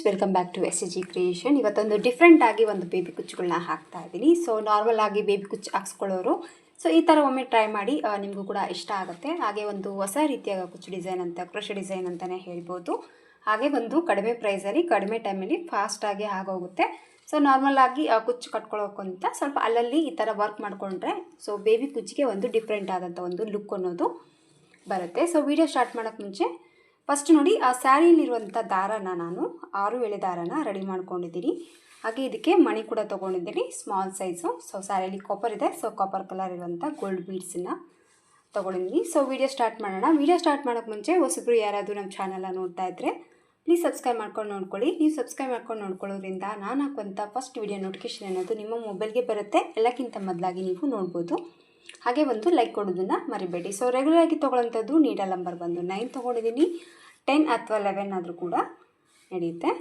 Welcome back to S G creation. ಇವತ್ತೊಂದು different ಆಗಿ ಒಂದು ಬೇಬಿ ಕುಚ್ಚುಗಳನ್ನ ಹಾಕ್ತಾ ಇದ್ದೀನಿ. ಸೊ ನಾರ್ಮಲ್ ಆಗಿ ಬೇಬಿ ಕುಚ್ಚು ಹಾಕ್ಸ್ಕೊಳ್ಳೋರು ಸೊ ಈ ಥರ ಒಮ್ಮೆ ಟ್ರೈ ಮಾಡಿ, ನಿಮಗೂ ಕೂಡ ಇಷ್ಟ ಆಗುತ್ತೆ. ಹಾಗೆ ಒಂದು ಹೊಸ ರೀತಿಯ ಕುಚ್ಚು ಡಿಸೈನ್ ಅಂತ, ಕ್ರೋಶೆ ಡಿಸೈನ್ ಅಂತಲೇ ಹೇಳ್ಬೋದು. ಹಾಗೆ ಒಂದು ಕಡಿಮೆ ಪ್ರೈಸಲ್ಲಿ ಕಡಿಮೆ ಟೈಮಲ್ಲಿ ಫಾಸ್ಟಾಗಿ ಆಗೋಗುತ್ತೆ. ಸೊ ನಾರ್ಮಲ್ ಆಗಿ ಕುಚ್ಚು ಕಟ್ಕೊಳ್ಳೋಕ್ಕಿಂತ ಸ್ವಲ್ಪ ಅಲ್ಲಲ್ಲಿ ಈ ಥರ ವರ್ಕ್ ಮಾಡಿಕೊಂಡ್ರೆ ಸೊ ಬೇಬಿ ಕುಚ್ಚಿಗೆ ಒಂದು ಡಿಫ್ರೆಂಟ್ ಆದಂಥ ಒಂದು ಲುಕ್ ಅನ್ನೋದು ಬರುತ್ತೆ. ಸೊ ವಿಡಿಯೋ ಸ್ಟಾರ್ಟ್ ಮಾಡೋಕ್ಕೆ ಮುಂಚೆ ಫಸ್ಟ್ ನೋಡಿ, ಆ ಸ್ಯಾರಿಯಲ್ಲಿರುವಂಥ ದಾರನ ನಾನು 6 ಎಳೆ ದಾರನ ರೆಡಿ ಮಾಡ್ಕೊಂಡಿದ್ದೀನಿ. ಹಾಗೆ ಇದಕ್ಕೆ ಮಣಿ ಕೂಡ ತೊಗೊಂಡಿದ್ದೀನಿ, ಸ್ಮಾಲ್ ಸೈಜು. ಸೊ ಸ್ಯಾರಿಯಲ್ಲಿ ಕಾಪರ್ ಇದೆ, ಸೊ ಕಾಪರ್ ಕಲರ್ ಇರುವಂಥ ಗೋಲ್ಡ್ ಬೀಡ್ಸನ್ನು ತೊಗೊಂಡಿದ್ದೀನಿ. ಸೊ ವಿಡಿಯೋ ಸ್ಟಾರ್ಟ್ ಮಾಡೋಣ. ವಿಡಿಯೋ ಸ್ಟಾರ್ಟ್ ಮಾಡೋಕ್ಕೆ ಮುಂಚೆ ಹೊಸಬ್ರು ಯಾರಾದರೂ ನಮ್ಮ ಚಾನಲ್ನ ನೋಡ್ತಾ ಇದ್ದರೆ ಪ್ಲೀಸ್ ಸಬ್ಸ್ಕ್ರೈಬ್ ಮಾಡ್ಕೊಂಡು ನೋಡ್ಕೊಳ್ಳಿ. ನೀವು ಸಬ್ಸ್ಕ್ರೈಬ್ ಮಾಡ್ಕೊಂಡು ನೋಡ್ಕೊಳ್ಳೋದ್ರಿಂದ ನಾನು ಹಾಕುವಂಥ ಫಸ್ಟ್ ವಿಡಿಯೋ ನೋಟಿಫಿಕೇಷನ್ ಅನ್ನೋದು ನಿಮ್ಮ ಮೊಬೈಲ್ಗೆ ಬರುತ್ತೆ. ಎಲ್ಲಕ್ಕಿಂತ ಮೊದಲಾಗಿ ನೀವು ನೋಡ್ಬೋದು. ಹಾಗೆ ಒಂದು ಲೈಕ್ ಕೊಡೋದನ್ನು ಮರಿಬೇಡಿ. ಸೊ ರೆಗ್ಯುಲರಾಗಿ ತೊಗೊಳ್ಳೋಂಥದ್ದು ನೀಡಲ್ ನಂಬರ್ ಬಂದು 9 ತೊಗೊಂಡಿದ್ದೀನಿ. 10 ಅಥವಾ 11 ಆದರೂ ಕೂಡ ನಡೆಯುತ್ತೆ.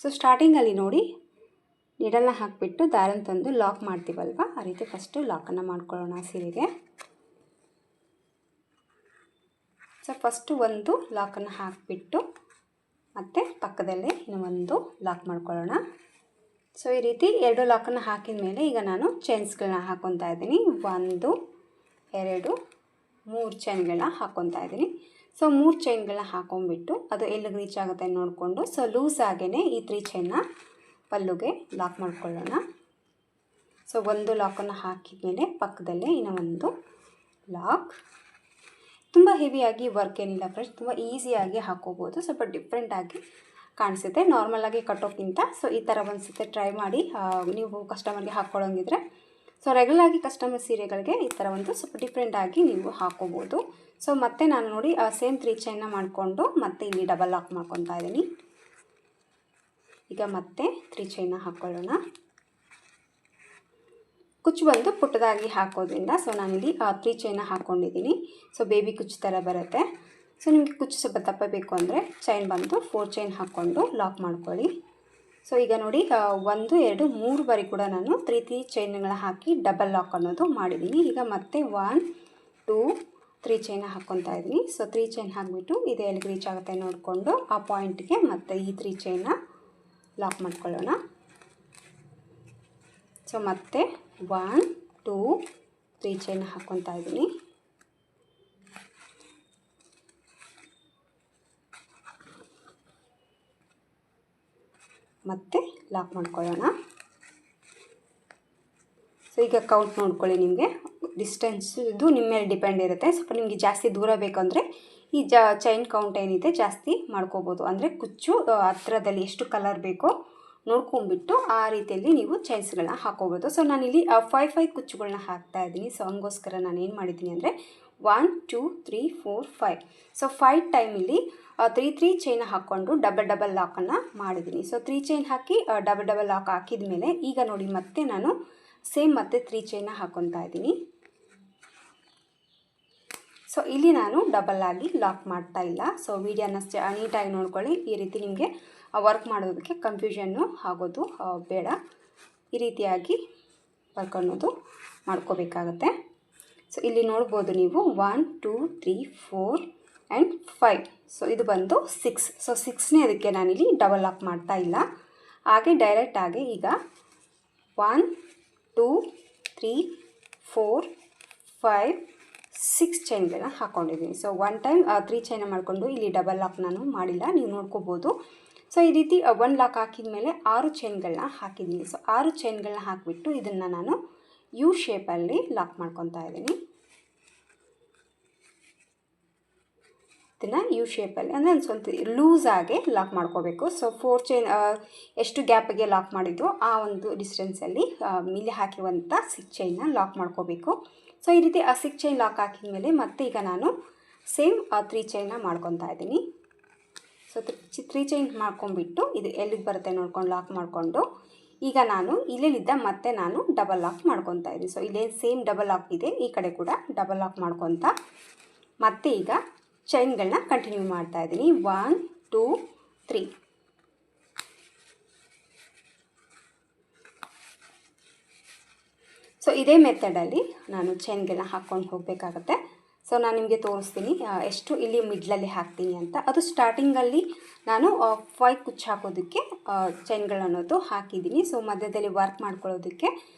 ಸೊ ಸ್ಟಾರ್ಟಿಂಗಲ್ಲಿ ನೋಡಿ, ನೀಡಲ್ನ ಹಾಕಿಬಿಟ್ಟು ದಾರನ ತಂದು ಲಾಕ್ ಮಾಡ್ತೀವಲ್ವ, ಆ ರೀತಿ ಫಸ್ಟು ಲಾಕನ್ನು ಮಾಡ್ಕೊಳ್ಳೋಣ ಸೀರೆಗೆ. ಸೊ ಫಸ್ಟು ಒಂದು ಲಾಕನ್ನು ಹಾಕಿಬಿಟ್ಟು ಮತ್ತು ಪಕ್ಕದಲ್ಲೇ ಇನ್ನೂ ಒಂದು ಲಾಕ್ ಮಾಡ್ಕೊಳ್ಳೋಣ. ಸೊ ಈ ರೀತಿ 2 ಲಾಕನ್ನು ಹಾಕಿದ ಮೇಲೆ ಈಗ ನಾನು ಚೈನ್ಸ್ಗಳನ್ನ ಹಾಕ್ಕೊತಾ ಇದ್ದೀನಿ. 1 2 3 ಚೈನ್ಗಳನ್ನ ಹಾಕ್ಕೊತಾ ಇದ್ದೀನಿ. ಸೊ 3 ಚೈನ್ಗಳನ್ನ ಹಾಕೊಂಡ್ಬಿಟ್ಟು ಅದು ಎಲ್ಲಿಗೆ ರೀಚ್ ಆಗುತ್ತೆ ನೋಡಿಕೊಂಡು ಸೊ ಲೂಸ್ ಆಗೇ ಈ 3 ಚೈನ್ನ ಪಲ್ಲುಗೆ ಲಾಕ್ ಮಾಡ್ಕೊಳ್ಳೋಣ. ಸೊ ಒಂದು ಲಾಕನ್ನು ಹಾಕಿದ ಮೇಲೆ ಪಕ್ಕದಲ್ಲೇ ಇನ್ನೂ ಒಂದು ಲಾಕ್. ತುಂಬ ಹೆವಿಯಾಗಿ ವರ್ಕ್ ಏನಿಲ್ಲ ಫ್ರೆಂಡ್ಸ್, ತುಂಬ ಈಸಿಯಾಗಿ ಹಾಕೋಬೋದು. ಸ್ವಲ್ಪ ಡಿಫ್ರೆಂಟಾಗಿ ಕಾಣಿಸುತ್ತೆ ನಾರ್ಮಲಾಗಿ ಕಟ್ಟೋಕ್ಕಿಂತ. ಸೊ ಈ ಥರ ಒಂದು ಸತಿ ಟ್ರೈ ಮಾಡಿ ನೀವು ಕಸ್ಟಮರ್ಗೆ ಹಾಕ್ಕೊಳ್ಳೋಂಗಿದ್ರೆ. ಸೊ ರೆಗ್ಯುಲರಾಗಿ ಕಸ್ಟಮರ್ ಸೀರೆಗಳಿಗೆ ಈ ಥರ ಒಂದು ಸ್ವಲ್ಪ ಡಿಫ್ರೆಂಟಾಗಿ ನೀವು ಹಾಕೋಬೋದು. ಸೊ ಮತ್ತೆ ನಾನು ನೋಡಿ ಸೇಮ್ 3 ಚೈನ್ನ ಮಾಡಿಕೊಂಡು ಮತ್ತೆ ಇಲ್ಲಿ ಡಬಲ್ ಲಾಕ್ ಮಾಡ್ಕೊತಾ ಇದ್ದೀನಿ. ಈಗ ಮತ್ತೆ 3 ಚೈನ್ನ ಹಾಕ್ಕೊಳ್ಳೋಣ. ಕುಚ್ಚು ಬಂದು ಪುಟ್ಟದಾಗಿ ಹಾಕೋದ್ರಿಂದ ಸೊ ನಾನಿಲ್ಲಿ 3 ಚೈನ್ನ ಹಾಕ್ಕೊಂಡಿದ್ದೀನಿ. ಸೊ ಬೇಬಿ ಕುಚ್ಚು ಥರ ಬರುತ್ತೆ. ಸೊ ನಿಮಗೆ ಕುಚ್ಚು ಸ್ವಲ್ಪ ದಪ್ಪ ಬೇಕು ಅಂದರೆ ಚೈನ್ ಬಂದು 4 ಚೈನ್ ಹಾಕ್ಕೊಂಡು ಲಾಕ್ ಮಾಡ್ಕೊಳ್ಳಿ. ಸೊ ಈಗ ನೋಡಿ 1 2 3 ಬಾರಿ ಕೂಡ ನಾನು 3 ಚೈನ್ಗಳ ಹಾಕಿ ಡಬಲ್ ಲಾಕ್ ಅನ್ನೋದು ಮಾಡಿದ್ದೀನಿ. ಈಗ ಮತ್ತೆ 1 2 3 ಚೈನ ಹಾಕ್ಕೊತಾ ಇದ್ದೀನಿ. ಸೊ 3 ಚೈನ್ ಹಾಕಿಬಿಟ್ಟು ಇದು ಎಲ್ಲಿಗೆ ರೀಚ್ ಆಗುತ್ತೆ ನೋಡಿಕೊಂಡು ಆ ಪಾಯಿಂಟ್ಗೆ ಮತ್ತೆ ಈ 3 ಚೈನ್ನ ಲಾಕ್ ಮಾಡ್ಕೊಳ್ಳೋಣ. ಸೊ ಮತ್ತೆ 1 2 3 ಚೈನ್ ಹಾಕ್ಕೊತಾ ಇದ್ದೀನಿ. ಮತ್ತೆ ಲಾಕ್ ಮಾಡ್ಕೊಳ್ಳೋಣ. ಸೊ ಈಗ ಕೌಂಟ್ ನೋಡ್ಕೊಳ್ಳಿ, ನಿಮಗೆ ಡಿಸ್ಟೆನ್ಸ್ ಇದು ನಿಮ್ಮ ಮೇಲೆ ಡಿಪೆಂಡ್ ಇರುತ್ತೆ. ಸ್ವಲ್ಪ ನಿಮಗೆ ಜಾಸ್ತಿ ದೂರ ಬೇಕಂದರೆ ಈ ಚೈನ್ ಕೌಂಟ್ ಏನಿದೆ ಜಾಸ್ತಿ ಮಾಡ್ಕೋಬೋದು. ಅಂದರೆ ಕುಚ್ಚು ಹತ್ರದಲ್ಲಿ ಎಷ್ಟು ಕಲರ್ ಬೇಕೋ ನೋಡ್ಕೊಂಬಿಟ್ಟು ಆ ರೀತಿಯಲ್ಲಿ ನೀವು ಚೈನ್ಸ್ಗಳನ್ನ ಹಾಕೋಬೋದು. ಸೊ ನಾನಿಲ್ಲಿ 5 ಕುಚ್ಚುಗಳನ್ನ ಹಾಕ್ತಾ ಇದ್ದೀನಿ. ಸೊ ಹಂಗೋಸ್ಕರ ನಾನು ಏನು ಮಾಡಿದ್ದೀನಿ ಅಂದರೆ 1 2 3 4 5 ಸೊ 5 ಟೈಮಲ್ಲಿ 3 ಚೈನ್ ಹಾಕ್ಕೊಂಡು ಡಬಲ್ ಲಾಕನ್ನು ಮಾಡಿದ್ದೀನಿ. ಸೊ 3 ಚೈನ್ ಹಾಕಿ ಡಬಲ್ ಲಾಕ್ ಹಾಕಿದ ಮೇಲೆ ಈಗ ನೋಡಿ ಮತ್ತೆ ನಾನು ಸೇಮ್ ಮತ್ತೆ 3 ಚೈನ್ನ ಹಾಕ್ಕೊತಾ ಇದ್ದೀನಿ. ಸೊ ಇಲ್ಲಿ ನಾನು ಡಬಲ್ ಆಗಿ ಲಾಕ್ ಮಾಡ್ತಾ ಇಲ್ಲ. ಸೊ ವಿಡಿಯೋನ ನೀಟಾಗಿ ನೋಡ್ಕೊಳ್ಳಿ. ಈ ರೀತಿ ನಿಮಗೆ ವರ್ಕ್ ಮಾಡೋದಕ್ಕೆ ಕನ್ಫ್ಯೂಷನ್ನು ಆಗೋದು ಬೇಡ. ಈ ರೀತಿಯಾಗಿ ವರ್ಕ್ ಅನ್ನೋದು ಮಾಡ್ಕೋಬೇಕಾಗತ್ತೆ. ಸೊ ಇಲ್ಲಿ ನೋಡ್ಬೋದು ನೀವು 1 2 3 4 ಆ್ಯಂಡ್ 5. ಸೊ ಇದು ಬಂದು 6. ಸೊ 6ನೇ ಅದಕ್ಕೆ ನಾನಿಲ್ಲಿ ಡಬಲ್ ಲಾಕ್ ಮಾಡ್ತಾ ಇಲ್ಲ. ಹಾಗೆ ಡೈರೆಕ್ಟಾಗಿ ಈಗ 1 2 3 4 5 6 ಚೈನ್ಗಳನ್ನ ಹಾಕ್ಕೊಂಡಿದ್ದೀನಿ. ಸೊ 1 ಟೈಮ್ 3 ಚೈನ ಮಾಡಿಕೊಂಡು ಇಲ್ಲಿ ಡಬಲ್ ಲಾಕ್ ನಾನು ಮಾಡಿಲ್ಲ, ನೀವು ನೋಡ್ಕೋಬೋದು. ಸೊ ಈ ರೀತಿ 1 ಲಾಕ್ ಹಾಕಿದ ಮೇಲೆ 6 ಚೈನ್ಗಳನ್ನ ಹಾಕಿದ್ದೀನಿ. ಸೊ 6 ಚೈನ್ಗಳನ್ನ ಹಾಕಿಬಿಟ್ಟು ಇದನ್ನು ನಾನು ಯು ಶೇಪಲ್ಲಿ ಲಾಕ್ ಮಾಡ್ಕೊತಾ ಇದ್ದೀನಿ. ಇದನ್ನು ಯು ಶೇಪಲ್ಲಿ ಅಂದರೆ ಒಂದು ಸ್ವಲ್ಪ ಲೂಸಾಗೆ ಲಾಕ್ ಮಾಡ್ಕೋಬೇಕು. ಸೊ 4 ಚೈನ್ ಎಷ್ಟು ಗ್ಯಾಪಿಗೆ ಲಾಕ್ ಮಾಡಿದ್ದು ಆ ಒಂದು ಡಿಸ್ಟೆನ್ಸಲ್ಲಿ ಇಲ್ಲಿ ಹಾಕಿರುವಂಥ 6 ಚೈನ್ನ ಲಾಕ್ ಮಾಡ್ಕೋಬೇಕು. ಸೊ ಈ ರೀತಿ 6 ಚೈನ್ ಲಾಕ್ ಹಾಕಿದ ಮೇಲೆ ಮತ್ತೆ ಈಗ ನಾನು ಸೇಮ್ 3 ಚೈನ್ನ ಮಾಡ್ಕೊತಾ ಇದ್ದೀನಿ. ಸೊ 3 ಚೈನ್ ಮಾಡ್ಕೊಂಡ್ಬಿಟ್ಟು ಇದು ಎಲ್ಲಿಗೆ ಬರುತ್ತೆ ನೋಡ್ಕೊಂಡು ಲಾಕ್ ಮಾಡಿಕೊಂಡು ಈಗ ನಾನು ಇಲ್ಲಿದ್ದ ಮತ್ತೆ ನಾನು ಡಬಲ್ ಲಾಕ್ ಮಾಡ್ಕೊತಾ ಇದ್ದೀನಿ. ಸೊ ಇಲ್ಲೇ ಸೇಮ್ ಡಬಲ್ ಲಾಕ್ ಇದೆ, ಈ ಕಡೆ ಕೂಡ ಡಬಲ್ ಲಾಕ್ ಮಾಡ್ಕೊತಾ ಮತ್ತೆ ಈಗ ಚೈನ್ಗಳನ್ನ ಕಂಟಿನ್ಯೂ ಮಾಡ್ತಾ ಇದ್ದೀನಿ. 1 2 3 ಸೊ ಇದೇ ಮೆಥಡಲ್ಲಿ ನಾನು ಚೈನ್ಗಳನ್ನ ಹಾಕ್ಕೊಂಡು ಹೋಗಬೇಕಾಗತ್ತೆ. ಸೊ ನಾನು ನಿಮಗೆ ತೋರಿಸ್ತೀನಿ ಎಷ್ಟು ಇಲ್ಲಿ ಮಿಡ್ಲಲ್ಲಿ ಹಾಕ್ತೀನಿ ಅಂತ. ಅದು ಸ್ಟಾರ್ಟಿಂಗಲ್ಲಿ ನಾನು 5 ಕುಚ್ಚು ಹಾಕೋದಕ್ಕೆ ಚೈನ್ಗಳನ್ನೋದು ಹಾಕಿದ್ದೀನಿ. ಸೊ ಮಧ್ಯದಲ್ಲಿ ವರ್ಕ್ ಮಾಡ್ಕೊಳ್ಳೋದಕ್ಕೆ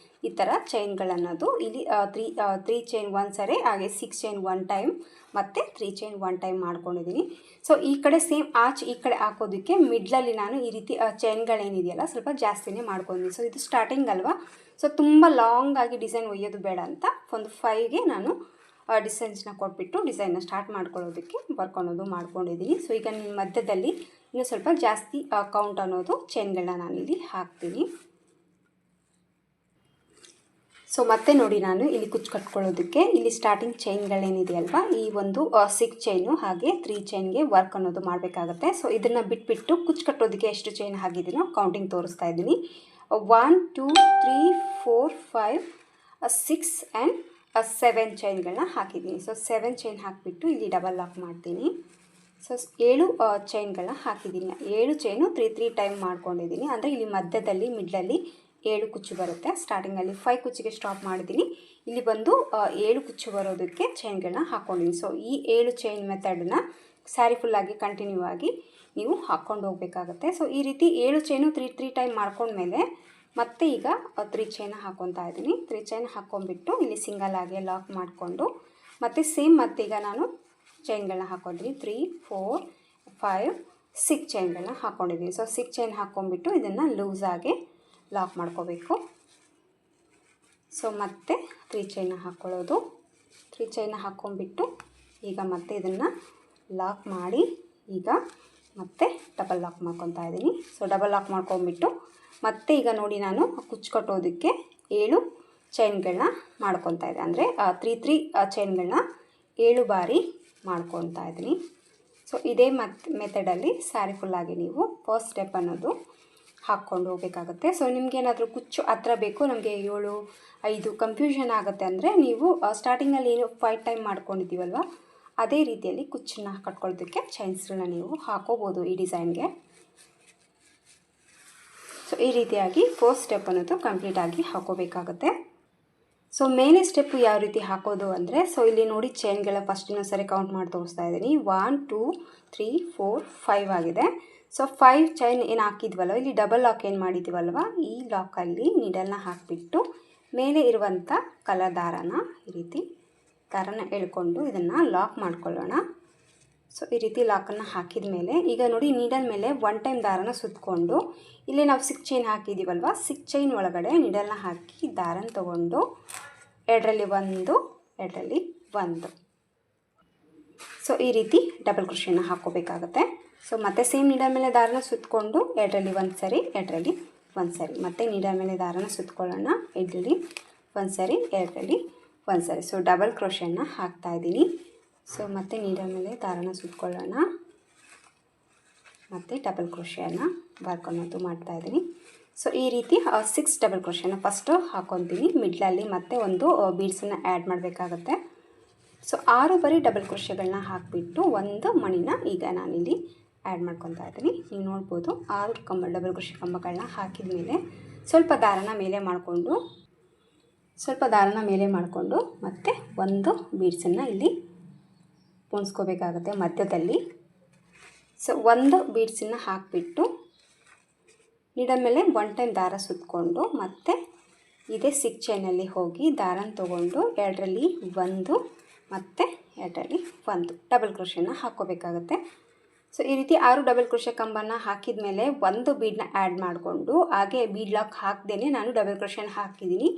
ಈ ಥರ ಚೈನ್ಗಳನ್ನೋದು ಇಲ್ಲಿ ತ್ರೀ ಚೈನ್ ಒಂದು ಸರಿ, ಹಾಗೆ 6 ಚೈನ್ ಒನ್ ಟೈಮ್ ಮತ್ತು 3 ಚೈನ್ ಒನ್ ಟೈಮ್ ಮಾಡ್ಕೊಂಡಿದ್ದೀನಿ. ಸೊ ಈ ಕಡೆ ಸೇಮ್ ಆಚೆ ಈ ಕಡೆ ಹಾಕೋದಕ್ಕೆ ಮಿಡ್ಲಲ್ಲಿ ನಾನು ಈ ರೀತಿ ಚೈನ್ಗಳೇನಿದೆಯಲ್ಲ ಸ್ವಲ್ಪ ಜಾಸ್ತಿನೇ ಮಾಡ್ಕೊಂಡಿದ್ದೀನಿ. ಸೊ ಇದು ಸ್ಟಾರ್ಟಿಂಗ್ ಅಲ್ವಾ, ಸೊ ತುಂಬ ಲಾಂಗಾಗಿ ಡಿಸೈನ್ ಒಯ್ಯೋದು ಬೇಡ ಅಂತ ಒಂದು 5ಗೆ ನಾನು ಡಿಸೈನ್ಸ್ನ ಕೊಟ್ಬಿಟ್ಟು ಡಿಸೈನ್ನ ಸ್ಟಾರ್ಟ್ ಮಾಡ್ಕೊಳ್ಳೋದಕ್ಕೆ ವರ್ಕ್ ಅನ್ನೋದು ಮಾಡ್ಕೊಂಡಿದ್ದೀನಿ. ಸೊ ಈಗ ನಿಮ್ಮ ಮಧ್ಯದಲ್ಲಿ ಇನ್ನೂ ಸ್ವಲ್ಪ ಜಾಸ್ತಿ ಕೌಂಟ್ ಅನ್ನೋದು ಚೈನ್ಗಳನ್ನ ನಾನಿಲ್ಲಿ ಹಾಕ್ತೀನಿ. ಸೊ ಮತ್ತೆ ನೋಡಿ, ನಾನು ಇಲ್ಲಿ ಕುಚ್ಚು ಕಟ್ಕೊಳ್ಳೋದಕ್ಕೆ ಇಲ್ಲಿ ಸ್ಟಾರ್ಟಿಂಗ್ ಚೈನ್ಗಳೇನಿದೆಯಲ್ವಾ, ಈ ಒಂದು 6 ಚೈನು ಹಾಗೆ 3 ಚೈನ್ಗೆ ವರ್ಕ್ ಅನ್ನೋದು ಮಾಡಬೇಕಾಗುತ್ತೆ. ಸೊ ಇದನ್ನು ಬಿಟ್ಬಿಟ್ಟು ಕುಚ್ಚು ಕಟ್ಟೋದಕ್ಕೆ ಎಷ್ಟು ಚೈನ್ ಹಾಕಿದ್ದೀನೋ ಕೌಂಟಿಂಗ್ ತೋರಿಸ್ತಾ ಇದ್ದೀನಿ. 1 2 3 4 5 6 ಆ್ಯಂಡ್ 7 ಚೈನ್ಗಳನ್ನ ಹಾಕಿದ್ದೀನಿ. ಸೊ 7 ಚೈನ್ ಹಾಕಿಬಿಟ್ಟು ಇಲ್ಲಿ ಡಬಲ್ ಲಾಕ್ ಮಾಡ್ತೀನಿ. ಸೊ 7 ಚೈನ್ಗಳನ್ನ ಹಾಕಿದ್ದೀನಿ. 7 ಚೈನು 3 ಟೈಮ್ ಮಾಡ್ಕೊಂಡಿದ್ದೀನಿ. ಅಂದರೆ ಇಲ್ಲಿ ಮಧ್ಯದಲ್ಲಿ ಮಿಡ್ಲಲ್ಲಿ 7 ಕುಚ್ಚು ಬರುತ್ತೆ. ಸ್ಟಾರ್ಟಿಂಗಲ್ಲಿ 5 ಕುಚ್ಚಿಗೆ ಸ್ಟಾಪ್ ಮಾಡಿದ್ದೀನಿ. ಇಲ್ಲಿ ಬಂದು 7 ಕುಚ್ಚು ಬರೋದಕ್ಕೆ ಚೈನ್ಗಳನ್ನ ಹಾಕ್ಕೊಂಡಿದ್ದೀನಿ. ಸೊ ಈ 7 ಚೈನ್ ಮೆಥಡನ್ನ ಸ್ಯಾರಿ ಫುಲ್ಲಾಗಿ ಕಂಟಿನ್ಯೂ ಆಗಿ ನೀವು ಹಾಕ್ಕೊಂಡು ಹೋಗಬೇಕಾಗತ್ತೆ. ಸೊ ಈ ರೀತಿ 7 ಚೈನು 3 ಟೈಮ್ ಮಾಡ್ಕೊಂಡ್ಮೇಲೆ ಮತ್ತೆ ಈಗ 3 ಚೈನ ಹಾಕ್ಕೊತಾ ಇದ್ದೀನಿ. 3 ಚೈನ್ ಹಾಕ್ಕೊಂಡ್ಬಿಟ್ಟು ಇಲ್ಲಿ ಸಿಂಗಲ್ ಆಗಿ ಲಾಕ್ ಮಾಡಿಕೊಂಡು ಮತ್ತು ಸೇಮ್ ಮತ್ತೆ ಈಗ ನಾನು ಚೈನ್ಗಳನ್ನ ಹಾಕ್ಕೊಂಡಿದ್ದೀನಿ. 3 4 5 6 ಚೈನ್ಗಳನ್ನ ಹಾಕ್ಕೊಂಡಿದ್ದೀನಿ. ಸೊ 6 ಚೈನ್ ಹಾಕ್ಕೊಂಡ್ಬಿಟ್ಟು ಇದನ್ನು ಲೂಸಾಗಿ ಲಾಕ್ ಮಾಡ್ಕೋಬೇಕು. ಸೊ ಮತ್ತೆ 3 ಚೈನ ಹಾಕ್ಕೊಳ್ಳೋದು. 3 ಚೈನ ಹಾಕ್ಕೊಂಡ್ಬಿಟ್ಟು ಈಗ ಮತ್ತೆ ಇದನ್ನು ಲಾಕ್ ಮಾಡಿ ಈಗ ಮತ್ತೆ ಡಬಲ್ ಲಾಕ್ ಮಾಡ್ಕೊತಾ ಇದ್ದೀನಿ. ಸೊ ಡಬಲ್ ಲಾಕ್ ಮಾಡ್ಕೊಂಡ್ಬಿಟ್ಟು ಮತ್ತೆ ಈಗ ನೋಡಿ, ನಾನು ಕುಚ್ಚು ಕಟ್ಟೋದಕ್ಕೆ 7 ಚೈನ್ಗಳನ್ನ ಮಾಡ್ಕೊತಾ ಇದ್ದೆ. ಅಂದರೆ 3 ಚೈನ್ಗಳನ್ನ 7 ಬಾರಿ ಮಾಡ್ಕೊತಾ ಇದ್ದೀನಿ. ಸೊ ಇದೇ ಮೆಥಡಲ್ಲಿ ಸ್ಯಾರಿ ಫುಲ್ಲಾಗಿ ನೀವು ಫಸ್ಟ್ ಸ್ಟೆಪ್ ಅನ್ನೋದು ಹಾಕ್ಕೊಂಡು ಹೋಗಬೇಕಾಗುತ್ತೆ. ಸೊ ನಿಮಗೇನಾದರೂ ಕುಚ್ಚು ಹತ್ರ ಬೇಕು, ನಮಗೆ 7 5 ಕನ್ಫ್ಯೂಷನ್ ಆಗುತ್ತೆ ಅಂದರೆ ನೀವು ಸ್ಟಾರ್ಟಿಂಗಲ್ಲಿ ಏನು 5 ಟೈಮ್ ಮಾಡ್ಕೊಂಡಿದ್ದೀವಲ್ವ, ಅದೇ ರೀತಿಯಲ್ಲಿ ಕುಚ್ಚನ್ನ ಕಟ್ಕೊಳ್ಳೋದಕ್ಕೆ ಚೈನ್ಸ್ಗಳನ್ನ ನೀವು ಹಾಕೋಬೋದು ಈ ಡಿಸೈನ್ಗೆ. ಸೊ ಈ ರೀತಿಯಾಗಿ ಫಸ್ಟ್ ಸ್ಟೆಪ್ ಅನ್ನೋದು ಕಂಪ್ಲೀಟಾಗಿ ಹಾಕೋಬೇಕಾಗುತ್ತೆ. ಸೊ ಮೇಲೆ ಸ್ಟೆಪ್ಪು ಯಾವ ರೀತಿ ಹಾಕೋದು ಅಂದರೆ, ಸೊ ಇಲ್ಲಿ ನೋಡಿ ಚೈನ್ಗಳ ಫಸ್ಟ್ ಇನ್ನೊಂದು ಸರಿ ಕೌಂಟ್ ಮಾಡಿ ತೋರಿಸ್ತಾ ಇದ್ದೀನಿ. 1 2 3 4 5 ಆಗಿದೆ. ಸೊ 5 ಚೈನ್ ಏನು ಹಾಕಿದ್ವಲ್ವ, ಇಲ್ಲಿ ಡಬಲ್ ಲಾಕ್ ಏನು ಮಾಡಿದ್ದೀವಲ್ವ, ಈ ಲಾಕಲ್ಲಿ ನೀಡಲ್ನ ಹಾಕಿಬಿಟ್ಟು ಮೇಲೆ ಇರುವಂಥ ಕಲರ್ ದಾರನ ಈ ರೀತಿ ದಾರನ ಎಳ್ಕೊಂಡು ಇದನ್ನು ಲಾಕ್ ಮಾಡ್ಕೊಳ್ಳೋಣ. ಸೊ ಈ ರೀತಿ ಲಾಕನ್ನು ಹಾಕಿದ ಮೇಲೆ ಈಗ ನೋಡಿ ನೀಡಲ್ ಮೇಲೆ 1 ಟೈಮ್ ದಾರನ ಸುತ್ತಕೊಂಡು ಇಲ್ಲಿ ನಾವು 6 ಚೈನ್ ಹಾಕಿದ್ದೀವಲ್ವ, 6 ಚೈನ್ ಒಳಗಡೆ ನೀಡಲ್ನ ಹಾಕಿ ದಾರನ ತೊಗೊಂಡು 2ರಲ್ಲಿ 1 2ರಲ್ಲಿ 1. ಸೊ ಈ ರೀತಿ ಡಬಲ್ ಕ್ರೋಶೆನ ಹಾಕ್ಕೋಬೇಕಾಗತ್ತೆ. ಸೊ ಮತ್ತೆ ಸೇಮ್ ನೀಡಲ್ ಮೇಲೆ ದಾರನ ಸುತ್ತಕೊಂಡು 2ರಲ್ಲಿ 1 ಸರಿ 2ರಲ್ಲಿ 1 ಸರಿ, ಮತ್ತು ನೀಡಲ್ ಮೇಲೆ ದಾರನ ಸುತ್ತಕೊಳ್ಳೋಣ 2ರಲ್ಲಿ 1 ಸರಿ 2ರಲ್ಲಿ 1 ಸರಿ. ಸೊ ಡಬಲ್ ಕ್ರೋಶೆನ ಹಾಕ್ತಾ ಇದ್ದೀನಿ. ಸೊ ಮತ್ತೆ ನೀಡಲ್ ಮೇಲೆ ದಾರನ ಸುತ್ತಕೊಳ್ಳೋಣ ಮತ್ತು ಡಬಲ್ ಕ್ರೋಶೆಯನ್ನು ವರ್ಕ್ ಅನ್ನೋದು ಮಾಡ್ತಾಯಿದ್ದೀನಿ. ಸೊ ಈ ರೀತಿ 6 ಡಬಲ್ ಕ್ರೋಶೆನ ಫಸ್ಟು ಹಾಕ್ಕೊತೀನಿ. ಮಿಡ್ಲಲ್ಲಿ ಮತ್ತೆ ಒಂದು ಬೀಡ್ಸನ್ನು ಆ್ಯಡ್ ಮಾಡಬೇಕಾಗತ್ತೆ. ಸೊ 6 ಬರೀ ಡಬಲ್ ಕ್ರೋಶೆಗಳನ್ನ ಹಾಕಿಬಿಟ್ಟು ಒಂದು ಮಣಿನ ಈಗ ನಾನಿಲ್ಲಿ ಆ್ಯಡ್ ಮಾಡ್ಕೊತಾ ಇದ್ದೀನಿ. ನೀವು ನೋಡ್ಬೋದು 6 ಡಬಲ್ ಕ್ರೋಶೆ ಕಂಬಗಳನ್ನ ಹಾಕಿದ ಮೇಲೆ ಸ್ವಲ್ಪ ದಾರನ ಮೇಲೆ ಮಾಡಿಕೊಂಡು ಮತ್ತೆ ಒಂದು ಬೀಡ್ಸನ್ನು ಇಲ್ಲಿ ಪೋಣಿಸ್ಕೋಬೇಕಾಗತ್ತೆ ಮಧ್ಯದಲ್ಲಿ. ಸೊ ಒಂದು ಬೀಡ್ಸನ್ನು ಹಾಕಿಬಿಟ್ಟು ನೀಡಲ್ ಮೇಲೆ 1 ಟೈಮ್ ದಾರ ಸುತ್ತಕೊಂಡು ಮತ್ತೆ ಇದೇ 6 ಚೈನಲ್ಲಿ ಹೋಗಿ ದಾರನ ತೊಗೊಂಡು 2ರಲ್ಲಿ 1 ಮತ್ತು 2ರಲ್ಲಿ 1 ಡಬಲ್ ಕ್ರೋಶೆನ ಹಾಕ್ಕೋಬೇಕಾಗತ್ತೆ. ಸೊ ಈ ರೀತಿ 6 ಡಬಲ್ ಕ್ರೋಶೆ ಕಂಬನ ಹಾಕಿದ ಮೇಲೆ ಒಂದು ಬೀಡನ್ನ ಆ್ಯಡ್ ಮಾಡಿಕೊಂಡು ಹಾಗೆ ಬೀಡ್ ಲಾಕ್ ಹಾಕ್ದೇ ನಾನು ಡಬಲ್ ಕ್ರೋಶೆನ ಹಾಕಿದ್ದೀನಿ.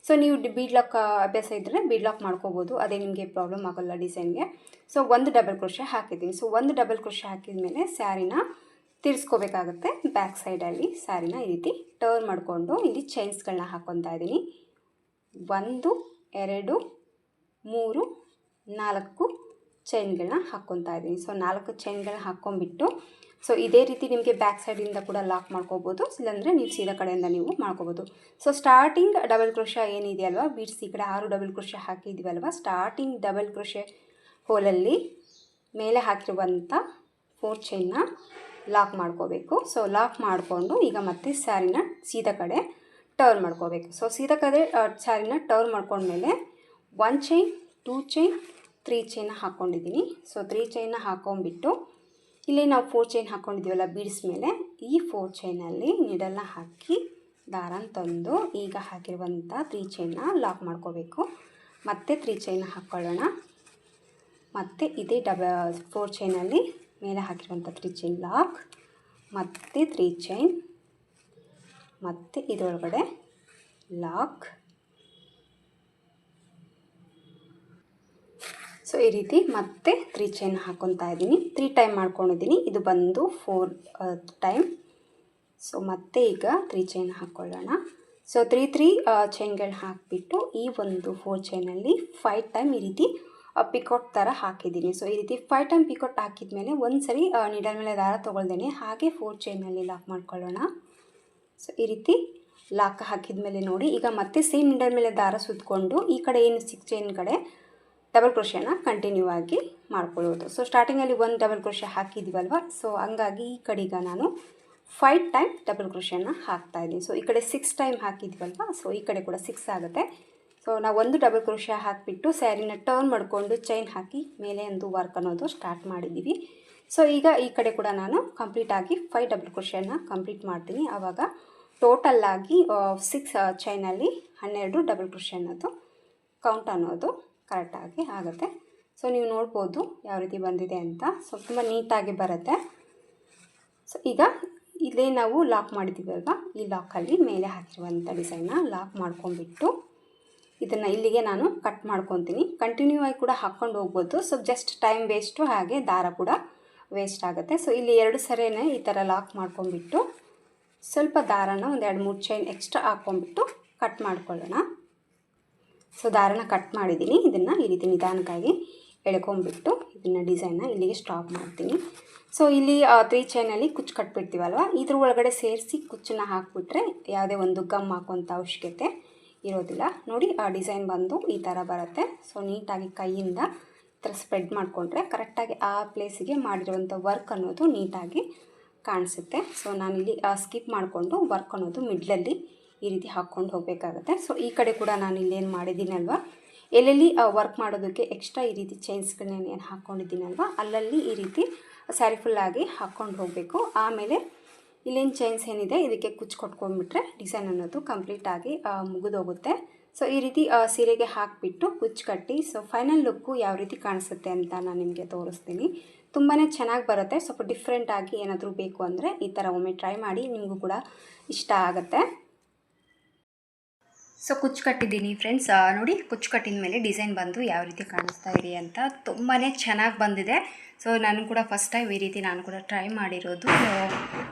ಸೊ ನೀವು ಬೀಡ್ ಲಾಕ್ ಅಭ್ಯಾಸ ಇದ್ದರೆ ಬೀಡ್ ಲಾಕ್ ಮಾಡ್ಕೋಬೋದು, ಅದೇ ನಿಮಗೆ ಪ್ರಾಬ್ಲಮ್ ಆಗೋಲ್ಲ ಡಿಸೈನ್ಗೆ. ಸೊ ಒಂದು ಡಬಲ್ ಕ್ರೋಶೆ ಹಾಕಿದ್ದೀನಿ. ಸೊ ಒಂದು ಡಬಲ್ ಕ್ರೋಶೆ ಹಾಕಿದ ಮೇಲೆ ಸ್ಯಾರಿನ ತಿರ್ಸ್ಕೋಬೇಕಾಗುತ್ತೆ. ಬ್ಯಾಕ್ ಸೈಡಲ್ಲಿ ಸ್ಯಾರಿನ ಈ ರೀತಿ ಟರ್ನ್ ಮಾಡಿಕೊಂಡು ಇಲ್ಲಿ ಚೈನ್ಸ್ಗಳನ್ನ ಹಾಕ್ಕೊತಾ ಇದ್ದೀನಿ. 1 2 3 4 ಚೈನ್ಗಳನ್ನ ಹಾಕ್ಕೊತಾ ಇದ್ದೀನಿ. ಸೊ 4 ಚೈನ್ಗಳನ್ನ ಹಾಕ್ಕೊಂಬಿಟ್ಟು ಸೊ ಇದೇ ರೀತಿ ನಿಮಗೆ ಬ್ಯಾಕ್ ಸೈಡಿಂದ ಕೂಡ ಲಾಕ್ ಮಾಡ್ಕೋಬೋದು, ಇಲ್ಲಾಂದರೆ ನೀವು ಸೀದಾ ಕಡೆಯಿಂದ ನೀವು ಮಾಡ್ಕೋಬೋದು. ಸೊ ಸ್ಟಾರ್ಟಿಂಗ್ ಡಬಲ್ ಕ್ರೋಶೆ ಏನಿದೆಯಲ್ವ, ಬೀಡ್ಸ್ ಈ ಕಡೆ 6 ಡಬಲ್ ಕ್ರೋಶೆ ಹಾಕಿದ್ದೀವಲ್ವ, ಸ್ಟಾರ್ಟಿಂಗ್ ಡಬಲ್ ಕ್ರೋಶೆ ಹೋಲಲ್ಲಿ ಮೇಲೆ ಹಾಕಿರುವಂಥ 4 ಚೈನ್ನ ಲಾಕ್ ಮಾಡ್ಕೋಬೇಕು. ಸೊ ಲಾಕ್ ಮಾಡಿಕೊಂಡು ಈಗ ಮತ್ತೆ ಸ್ಯಾರಿನ ಸೀದಾ ಕಡೆ ಟರ್ನ್ ಮಾಡ್ಕೋಬೇಕು. ಸೊ ಸೀದಾ ಕಡೆ ಸ್ಯಾರಿನ ಟರ್ನ್ ಮಾಡ್ಕೊಂಡ್ಮೇಲೆ 1 ಚೈನ್ 2 ಚೈನ್ 3 ಚೈನ ಹಾಕ್ಕೊಂಡಿದ್ದೀನಿ. ಸೊ 3 ಚೈನ್ನ ಹಾಕ್ಕೊಂಬಿಟ್ಟು ಇಲ್ಲಿ ನಾವು 4 ಚೈನ್ ಹಾಕ್ಕೊಂಡಿದ್ದೀವಲ್ಲ ಬೀಡ್ಸ್ ಮೇಲೆ, ಈ 4 ಚೈನಲ್ಲಿ ನೀಡಲ್ನ ಹಾಕಿ ದಾರನ ತಂದು ಈಗ ಹಾಕಿರುವಂಥ 3 ಚೈನ್ನ ಲಾಕ್ ಮಾಡ್ಕೋಬೇಕು. ಮತ್ತೆ 3 ಚೈನ್ ಹಾಕ್ಕೊಳ್ಳೋಣ. ಮತ್ತು ಇದೇ 4 ಚೈನಲ್ಲಿ ಮೇಲೆ ಹಾಕಿರುವಂಥ 3 ಚೈನ್ ಲಾಕ್, ಮತ್ತು 3 ಚೈನ್, ಮತ್ತು ಇದರೊಳಗಡೆ ಲಾಕ್. ಸೊ ಈ ರೀತಿ ಮತ್ತೆ 3 ಚೈನ್ ಹಾಕ್ಕೊತಾ ಇದ್ದೀನಿ. 3 ಟೈಮ್ ಮಾಡ್ಕೊಂಡಿದ್ದೀನಿ. ಇದು ಬಂದು 4 ಟೈಮ್. ಸೊ ಮತ್ತೆ ಈಗ 3 ಚೈನ್ ಹಾಕ್ಕೊಳ್ಳೋಣ. ಸೊ 3 ಚೈನ್ಗಳು ಹಾಕಿಬಿಟ್ಟು ಈ ಒಂದು 4 ಚೈನಲ್ಲಿ 5 ಟೈಮ್ ಈ ರೀತಿ ಪಿಕಾಟ್ ಥರ ಹಾಕಿದ್ದೀನಿ. ಸೊ ಈ ರೀತಿ 5 ಟೈಮ್ ಪಿಕಾಟ್ ಹಾಕಿದ್ಮೇಲೆ ಒಂದು ಸರಿ ನೀಡಲ್ ಮೇಲೆ ದಾರ ತೊಗೊಳ್ದೇನೆ ಹಾಗೆ 4 ಚೈನಲ್ಲಿ ಲಾಕ್ ಮಾಡ್ಕೊಳ್ಳೋಣ. ಸೊ ಈ ರೀತಿ ಲಾಕ್ ಹಾಕಿದ್ಮೇಲೆ ನೋಡಿ, ಈಗ ಮತ್ತೆ ಸೇಮ್ ನೀಡಲ್ ಮೇಲೆ ದಾರ ಸುತ್ತಕೊಂಡು ಈ ಕಡೆ ಏನು 6 ಚೈನ್ ಕಡೆ ಡಬಲ್ ಕ್ರೋಶೆನ ಕಂಟಿನ್ಯೂ ಆಗಿ ಮಾಡ್ಕೊಳ್ಳೋದು. ಸೊ ಸ್ಟಾರ್ಟಿಂಗಲ್ಲಿ 1 ಡಬಲ್ ಕ್ರೋಶೆ ಹಾಕಿದ್ದೀವಲ್ವ, ಸೊ ಹಂಗಾಗಿ ಈ ಕಡೆಗ ನಾನು 5 ಟೈಮ್ ಡಬಲ್ ಕ್ರೋಶೆನ ಹಾಕ್ತಾಯಿದ್ದೀನಿ. ಸೊ ಈ ಕಡೆ 6 ಟೈಮ್ ಹಾಕಿದ್ವಲ್ವ, ಸೊ ಈ ಕಡೆ ಕೂಡ 6 ಆಗುತ್ತೆ. ಸೊ ನಾವು 1 ಡಬಲ್ ಕ್ರೋಶೆ ಹಾಕಿಬಿಟ್ಟು ಸ್ಯಾರಿನ ಟರ್ನ್ ಮಾಡಿಕೊಂಡು ಚೈನ್ ಹಾಕಿ ಮೇಲೆ ಒಂದು ವರ್ಕ್ ಅನ್ನೋದು ಸ್ಟಾರ್ಟ್ ಮಾಡಿದ್ದೀವಿ. ಸೊ ಈಗ ಈ ಕಡೆ ಕೂಡ ನಾನು ಕಂಪ್ಲೀಟಾಗಿ 5 ಡಬಲ್ ಕ್ರೋಶೆನ ಕಂಪ್ಲೀಟ್ ಮಾಡ್ತೀನಿ. ಆವಾಗ ಟೋಟಲ್ಲಾಗಿ 6 ಚೈನಲ್ಲಿ 12 ಡಬಲ್ ಕ್ರೋಶೆ ಅನ್ನೋದು ಕೌಂಟ್ ಅನ್ನೋದು ಕರೆಕ್ಟಾಗಿ ಆಗುತ್ತೆ. ಸೊ ನೀವು ನೋಡ್ಬೋದು ಯಾವ ರೀತಿ ಬಂದಿದೆ ಅಂತ. ಸೊ ತುಂಬ ನೀಟಾಗಿ ಬರುತ್ತೆ. ಸೊ ಈಗ ಇಲ್ಲೇ ನಾವು ಲಾಕ್ ಮಾಡಿದ್ದೀವಲ್ವ, ಈ ಲಾಕಲ್ಲಿ ಮೇಲೆ ಹಾಕಿರುವಂಥ ಡಿಸೈನ್ನ ಲಾಕ್ ಮಾಡ್ಕೊಂಡ್ಬಿಟ್ಟು ಇದನ್ನು ಇಲ್ಲಿಗೆ ನಾನು ಕಟ್ ಮಾಡ್ಕೊತೀನಿ. ಕಂಟಿನ್ಯೂ ಆಗಿ ಕೂಡ ಹಾಕ್ಕೊಂಡು ಹೋಗ್ಬೋದು. ಸೊ ಜಸ್ಟ್ ಟೈಮ್ ವೇಸ್ಟು, ಹಾಗೆ ದಾರ ಕೂಡ ವೇಸ್ಟ್ ಆಗುತ್ತೆ. ಸೊ ಇಲ್ಲಿ 2 ಸರಿನೇ ಈ ಥರ ಲಾಕ್ ಮಾಡ್ಕೊಂಡ್ಬಿಟ್ಟು ಸ್ವಲ್ಪ ದಾರನ ಒಂದು 2-3 ಚೈನ್ ಎಕ್ಸ್ಟ್ರಾ ಹಾಕ್ಕೊಂಡ್ಬಿಟ್ಟು ಕಟ್ ಮಾಡ್ಕೊಳ್ಳೋಣ. ಸೊ ದಾರನ ಕಟ್ ಮಾಡಿದ್ದೀನಿ. ಇದನ್ನು ಈ ರೀತಿ ನಿಧಾನಕ್ಕಾಗಿ ಎಳ್ಕೊಂಬಿಟ್ಟು ಇದನ್ನು ಡಿಸೈನ್ನ ಇಲ್ಲಿಗೆ ಸ್ಟಾಪ್ ಮಾಡ್ತೀನಿ. ಸೊ ಇಲ್ಲಿ 3 ಚೈನಲ್ಲಿ ಕುಚ್ಚು ಕಟ್ಬಿಡ್ತೀವಲ್ವ, ಇದ್ರ ಒಳಗಡೆ ಸೇರಿಸಿ ಕುಚ್ಚನ್ನ ಹಾಕಿಬಿಟ್ರೆ ಯಾವುದೇ ಒಂದು ಗಮ್ ಹಾಕುವಂಥ ಅವಶ್ಯಕತೆ ಇರೋದಿಲ್ಲ. ನೋಡಿ ಆ ಡಿಸೈನ್ ಬಂದು ಈ ಥರ ಬರುತ್ತೆ. ಸೊ ನೀಟಾಗಿ ಕೈಯಿಂದ ಈ ಥರ ಸ್ಪ್ರೆಡ್ ಮಾಡಿಕೊಂಡ್ರೆ ಕರೆಕ್ಟಾಗಿ ಆ ಪ್ಲೇಸಿಗೆ ಮಾಡಿರುವಂಥ ವರ್ಕ್ ಅನ್ನೋದು ನೀಟಾಗಿ ಕಾಣಿಸುತ್ತೆ. ಸೊ ನಾನಿಲ್ಲಿ ಸ್ಕಿಪ್ ಮಾಡಿಕೊಂಡು ವರ್ಕ್ ಅನ್ನೋದು ಮಿಡ್ಲಲ್ಲಿ ಈ ರೀತಿ ಹಾಕ್ಕೊಂಡು ಹೋಗಬೇಕಾಗುತ್ತೆ. ಸೊ ಈ ಕಡೆ ಕೂಡ ನಾನು ಇಲ್ಲೇನು ಮಾಡಿದ್ದೀನಲ್ವ, ಎಲ್ಲೆಲ್ಲಿ ವರ್ಕ್ ಮಾಡೋದಕ್ಕೆ ಎಕ್ಸ್ಟ್ರಾ ಈ ರೀತಿ ಚೈನ್ಸ್ಗಳನ್ನ ಏನು ಹಾಕ್ಕೊಂಡಿದ್ದೀನಲ್ವ, ಅಲ್ಲಲ್ಲಿ ಈ ರೀತಿ ಸ್ಯಾರಿ ಫುಲ್ಲಾಗಿ ಹಾಕ್ಕೊಂಡು ಹೋಗಬೇಕು. ಆಮೇಲೆ ಇಲ್ಲೇನು ಚೈನ್ಸ್ ಏನಿದೆ ಇದಕ್ಕೆ ಕುಚ್ಚು ಕೊಟ್ಕೊಂಡ್ಬಿಟ್ರೆ ಡಿಸೈನ್ ಅನ್ನೋದು ಕಂಪ್ಲೀಟಾಗಿ ಮುಗಿದೋಗುತ್ತೆ. ಸೊ ಈ ರೀತಿ ಸೀರೆಗೆ ಹಾಕಿಬಿಟ್ಟು ಕುಚ್ಚು ಕಟ್ಟಿ ಸೊ ಫೈನಲ್ ಲುಕ್ಕು ಯಾವ ರೀತಿ ಕಾಣಿಸುತ್ತೆ ಅಂತ ನಾನು ನಿಮಗೆ ತೋರಿಸ್ತೀನಿ. ತುಂಬಾ ಚೆನ್ನಾಗಿ ಬರುತ್ತೆ. ಸ್ವಲ್ಪ ಡಿಫ್ರೆಂಟಾಗಿ ಏನಾದರೂ ಬೇಕು ಅಂದರೆ ಈ ಥರ ಒಮ್ಮೆ ಟ್ರೈ ಮಾಡಿ, ನಿಮಗೂ ಕೂಡ ಇಷ್ಟ ಆಗುತ್ತೆ. ಸೊ ಕುಚ್ಚು ಕಟ್ಟಿದ್ದೀನಿ ಫ್ರೆಂಡ್ಸ್. ನೋಡಿ ಕುಚ್ಚು ಕಟ್ಟಿದ ಮೇಲೆ ಡಿಸೈನ್ ಬಂದು ಯಾವ ರೀತಿ ಕಾಣಿಸ್ತಾ ಇದೆ ಅಂತ ತುಂಬಾ ಚೆನ್ನಾಗಿ ಬಂದಿದೆ. ಸೊ ನಾನು ಕೂಡ ಫಸ್ಟ್ ಟೈಮ್ ಈ ರೀತಿ ನಾನು ಕೂಡ ಟ್ರೈ ಮಾಡಿರೋದು.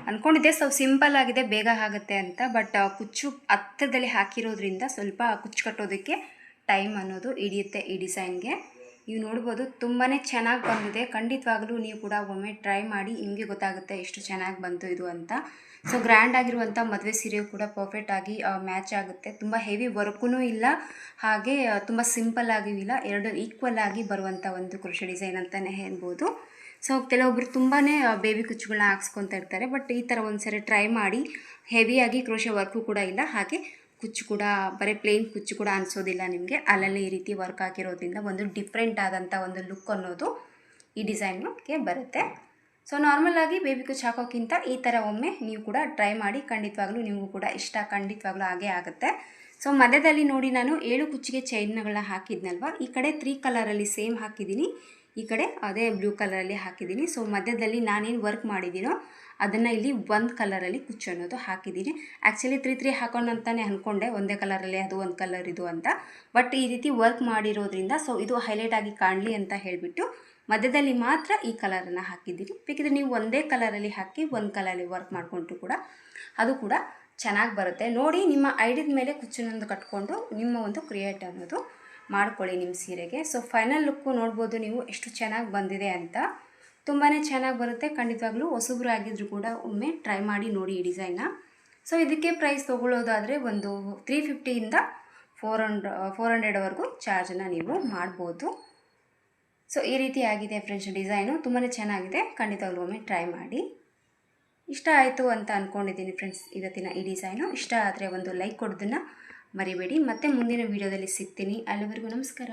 ಅಂದ್ಕೊಂಡಿದ್ದೆ ಸ್ವಲ್ಪ ಸಿಂಪಲ್ ಆಗಿದೆ, ಬೇಗ ಆಗುತ್ತೆ ಅಂತ. ಬಟ್ ಕುಚ್ಚು ಹತ್ತಿರದಲ್ಲಿ ಹಾಕಿರೋದ್ರಿಂದ ಸ್ವಲ್ಪ ಕುಚ್ಚು ಕಟ್ಟೋದಕ್ಕೆ ಟೈಮ್ ಅನ್ನೋದು ಹಿಡಿಯುತ್ತೆ ಈ ಡಿಸೈನ್ಗೆ. ನೀವು ನೋಡ್ಬೋದು ತುಂಬಾ ಚೆನ್ನಾಗಿ ಬಂದಿದೆ. ಖಂಡಿತವಾಗಲೂ ನೀವು ಕೂಡ ಒಮ್ಮೆ ಟ್ರೈ ಮಾಡಿ, ನಿಮಗೆ ಗೊತ್ತಾಗುತ್ತೆ ಎಷ್ಟು ಚೆನ್ನಾಗಿ ಬಂತು ಇದು ಅಂತ. ಸೊ ಗ್ರ್ಯಾಂಡ್ ಆಗಿರುವಂಥ ಮದುವೆ ಸೀರೆಯು ಕೂಡ ಪರ್ಫೆಕ್ಟಾಗಿ ಮ್ಯಾಚ್ ಆಗುತ್ತೆ. ತುಂಬ ಹೆವಿ ವರ್ಕೂ ಇಲ್ಲ, ಹಾಗೆ ತುಂಬ ಸಿಂಪಲ್ ಆಗಿಯೂ ಇಲ್ಲ. ಎರಡು ಈಕ್ವಲ್ ಆಗಿ ಬರುವಂಥ ಒಂದು ಕ್ರೋಶೆ ಡಿಸೈನ್ ಅಂತಲೇ ಹೇಳ್ಬೋದು. ಸೊ ಕೆಲವೊಬ್ಬರು ತುಂಬಾ ಬೇಬಿ ಕುಚ್ಚುಗಳನ್ನ ಹಾಕ್ಸ್ಕೊತಾ ಇರ್ತಾರೆ. ಬಟ್ ಈ ಥರ ಒಂದು ಸರಿ ಟ್ರೈ ಮಾಡಿ. ಹೆವಿಯಾಗಿ ಕ್ರೋಶೆ ವರ್ಕು ಕೂಡ ಇಲ್ಲ, ಹಾಗೆ ಕುಚ್ಚು ಕೂಡ ಬರೀ ಪ್ಲೇನ್ ಕುಚ್ಚು ಕೂಡ ಅನಿಸೋದಿಲ್ಲ ನಿಮಗೆ. ಅಲ್ಲಲ್ಲಿ ಈ ರೀತಿ ವರ್ಕ್ ಹಾಕಿರೋದ್ರಿಂದ ಒಂದು ಡಿಫ್ರೆಂಟ್ ಆದಂಥ ಒಂದು ಲುಕ್ ಅನ್ನೋದು ಈ ಡಿಸೈನ್ಗೆ ಬರುತ್ತೆ. ಸೊ ನಾರ್ಮಲಾಗಿ ಬೇಬಿ ಕುಚ್ಚು ಹಾಕೋಕ್ಕಿಂತ ಈ ಥರ ಒಮ್ಮೆ ನೀವು ಕೂಡ ಟ್ರೈ ಮಾಡಿ. ಖಂಡಿತವಾಗ್ಲೂ ನಿಮಗೂ ಕೂಡ ಇಷ್ಟ ಖಂಡಿತವಾಗ್ಲೂ ಹಾಗೇ ಆಗುತ್ತೆ. ಸೊ ಮಧ್ಯದಲ್ಲಿ ನೋಡಿ ನಾನು 7 ಕುಚ್ಚಿಗೆ ಚೈನ್ಗಳನ್ನ ಹಾಕಿದ್ನಲ್ವ, ಈ ಕಡೆ 3 ಕಲರಲ್ಲಿ ಸೇಮ್ ಹಾಕಿದ್ದೀನಿ, ಈ ಕಡೆ ಅದೇ ಬ್ಲೂ ಕಲರಲ್ಲಿ ಹಾಕಿದ್ದೀನಿ. ಸೊ ಮಧ್ಯದಲ್ಲಿ ನಾನೇನು ವರ್ಕ್ ಮಾಡಿದ್ದೀನೋ ಅದನ್ನು ಇಲ್ಲಿ 1 ಕಲರಲ್ಲಿ ಕುಚ್ಚು ಅನ್ನೋದು ಹಾಕಿದ್ದೀನಿ. ಆ್ಯಕ್ಚುಲಿ 3 ಹಾಕೋಣ ಅಂತಲೇ ಅಂದ್ಕೊಂಡೆ, ಒಂದೇ ಕಲರಲ್ಲಿ ಅದು ಒಂದು ಕಲರ್ ಇದು ಅಂತ. ಬಟ್ ಈ ರೀತಿ ವರ್ಕ್ ಮಾಡಿರೋದ್ರಿಂದ ಸೊ ಇದು ಹೈಲೈಟ್ ಆಗಿ ಕಾಣಲಿ ಅಂತ ಹೇಳಿಬಿಟ್ಟು ಮಧ್ಯದಲ್ಲಿ ಮಾತ್ರ ಈ ಕಲರನ್ನು ಹಾಕಿದ್ದೀನಿ. ಬೇಕಿದ್ರೆ ನೀವು ಒಂದೇ ಕಲರಲ್ಲಿ ಹಾಕಿ 1 ಕಲರಲ್ಲಿ ವರ್ಕ್ ಮಾಡಿಕೊಂಡ್ರು ಕೂಡ ಅದು ಕೂಡ ಚೆನ್ನಾಗಿ ಬರುತ್ತೆ. ನೋಡಿ ನಿಮ್ಮ ಐಡಿಯಾದ ಮೇಲೆ ಕುಚ್ಚನ್ನೊಂದು ಕಟ್ಕೊಂಡು ನಿಮ್ಮ ಒಂದು ಕ್ರಿಯೇಟ್ ಅನ್ನೋದು ಮಾಡ್ಕೊಳ್ಳಿ ನಿಮ್ಮ ಸೀರೆಗೆ. ಸೊ ಫೈನಲ್ ಲುಕ್ಕು ನೋಡ್ಬೋದು ನೀವು ಎಷ್ಟು ಚೆನ್ನಾಗಿ ಬಂದಿದೆ ಅಂತ. ತುಂಬಾ ಚೆನ್ನಾಗಿ ಬರುತ್ತೆ. ಖಂಡಿತವಾಗ್ಲೂ ಹೊಸಬ್ರು ಆಗಿದ್ರು ಕೂಡ ಒಮ್ಮೆ ಟ್ರೈ ಮಾಡಿ ನೋಡಿ ಈ ಡಿಸೈನ್ನ. ಸೊ ಇದಕ್ಕೆ ಪ್ರೈಸ್ ತೊಗೊಳ್ಳೋದಾದರೆ ಒಂದು 350ಇಂದ 400ವರೆಗೂ ಚಾರ್ಜನ್ನು ನೀವು ಮಾಡ್ಬೋದು. ಸೊ ಈ ರೀತಿ ಆಗಿದೆ ಫ್ರೆಂಡ್ಸ್ ಡಿಸೈನು, ತುಂಬಾ ಚೆನ್ನಾಗಿದೆ. ಖಂಡಿತವಾಗ್ಲೂ ಒಮ್ಮೆ ಟ್ರೈ ಮಾಡಿ. ಇಷ್ಟ ಆಯಿತು ಅಂತ ಅಂದ್ಕೊಂಡಿದ್ದೀನಿ ಫ್ರೆಂಡ್ಸ್ ಇವತ್ತಿನ ಈ ಡಿಸೈನು. ಇಷ್ಟ ಆದರೆ ಒಂದು ಲೈಕ್ ಕೊಡೋದನ್ನು ಮರಿಬೇಡಿ. ಮತ್ತೆ ಮುಂದಿನ ವೀಡಿಯೋದಲ್ಲಿ ಸಿಗ್ತೀನಿ. ಅಲ್ಲಿವರೆಗೂ ನಮಸ್ಕಾರ.